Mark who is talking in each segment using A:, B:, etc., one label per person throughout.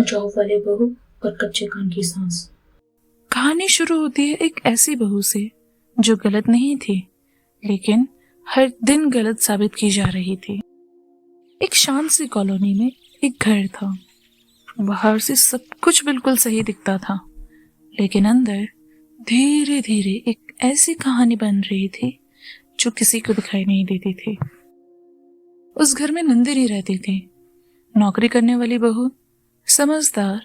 A: Job वाले बहू और कच्चे कान की सांस।
B: कहानी शुरू होती है एक ऐसी बहू से जो गलत नहीं थी, लेकिन हर दिन गलत साबित की जा रही थी। एक शांत सी कॉलोनी में एक घर था। बाहर से सब कुछ बिल्कुल सही दिखता था, लेकिन अंदर धीरे धीरे एक ऐसी कहानी बन रही थी जो किसी को दिखाई नहीं देती थी। उस घर में नंदिनी रहती थी, नौकरी करने वाली बहू, समझदार,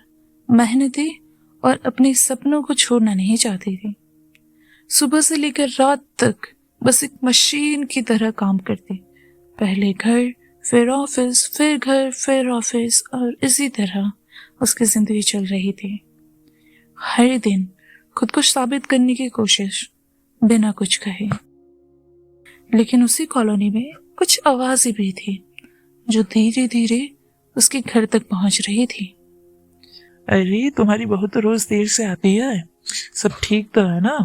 B: मेहनती और अपने सपनों को छोड़ना नहीं चाहती थी। सुबह से लेकर रात तक बस एक मशीन की तरह काम करती। पहले घर, फिर ऑफिस, फिर घर, फिर ऑफिस, और इसी तरह उसकी जिंदगी चल रही थी। हर दिन खुद को साबित करने की कोशिश, बिना कुछ कहे। लेकिन उसी कॉलोनी में कुछ आवाजें भी थी जो धीरे धीरे उसके घर तक पहुंच रही थी।
C: अरे, तुम्हारी बहू तो रोज देर से आती है, सब ठीक तो है ना?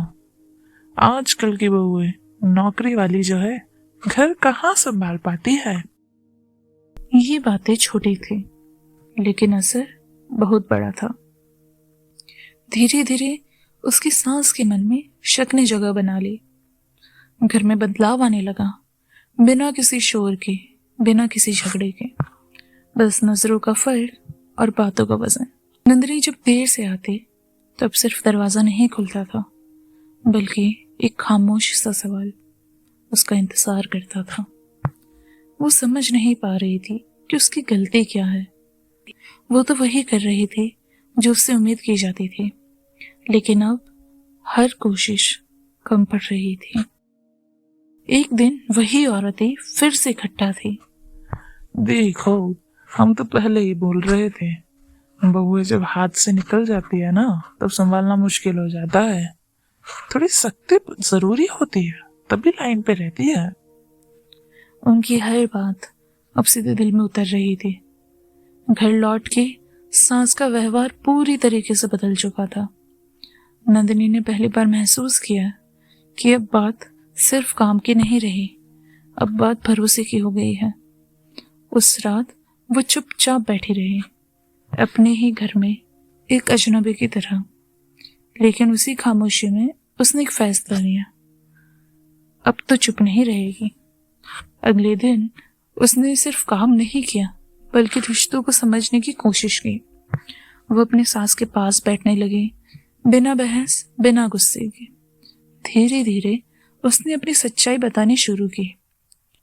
C: आजकल की बहू है, नौकरी वाली जो है, घर कहाँ संभाल पाती है।
B: ये बातें छोटी थी, लेकिन असर बहुत बड़ा था। धीरे धीरे उसकी सास के मन में शक ने जगह बना ली। घर में बदलाव आने लगा, बिना किसी शोर के, बिना किसी झगड़े के, बस नजरों का फर्क और बातों का वजन। नंदिनी जब देर से आती तब सिर्फ दरवाजा नहीं खुलता था, बल्कि एक खामोश सा सवाल उसका इंतजार करता था। वो समझ नहीं पा रही थी कि उसकी गलती क्या है। वो तो वही कर रही थी जो उससे उम्मीद की जाती थी, लेकिन अब हर कोशिश कम पड़ रही थी। एक दिन वही औरतें फिर से इकट्ठा थी।
C: देखो, हम तो पहले ही बोल रहे थे, बहुएं जब हाथ से निकल जाती है ना, तब संभालना मुश्किल हो जाता है। थोड़ी सख्ती जरूरी होती है, तभी लाइन पे रहती है।
B: उनकी हर बात अब सीधे दिल में उतर रही थी। घर लौट के सास का व्यवहार पूरी तरीके से बदल चुका था। नंदिनी ने पहली बार महसूस किया कि अब बात सिर्फ काम की नहीं रही, अब बात भरोसे की हो गई है। उस रात वो चुपचाप बैठी रही, अपने ही घर में एक अजनबी की तरह, लेकिन उसी खामोशी में उसने एक फैसला लिया। अब तो चुप नहीं रहेगी। अगले दिन उसने सिर्फ काम नहीं किया, बल्कि रिश्तों को समझने की कोशिश की। वो अपनी सास के पास बैठने लगी, बिना बहस, बिना गुस्से के। धीरे धीरे उसने अपनी सच्चाई बतानी शुरू की,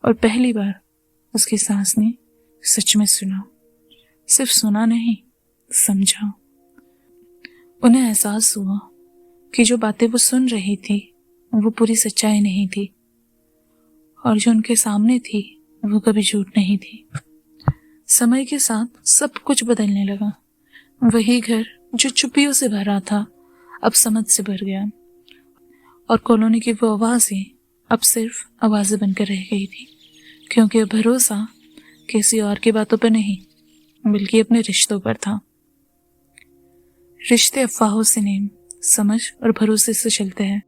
B: और पहली बार उसकी सास ने सच में सुना। सिर्फ सुना नहीं, समझा। उन्हें एहसास हुआ कि जो बातें वो सुन रही थी वो पूरी सच्चाई नहीं थी, और जो उनके सामने थी वो कभी झूठ नहीं थी। समय के साथ सब कुछ बदलने लगा। वही घर जो चुप्पियों से भरा था अब समझ से भर गया, और कॉलोनी की वो आवाजें अब सिर्फ आवाजें बनकर रह गई थी, क्योंकि अब भरोसा किसी और की बातों पर नहीं, बल्कि अपने रिश्तों पर था। रिश्ते अफवाहों से नहीं, समझ और भरोसे से चलते हैं।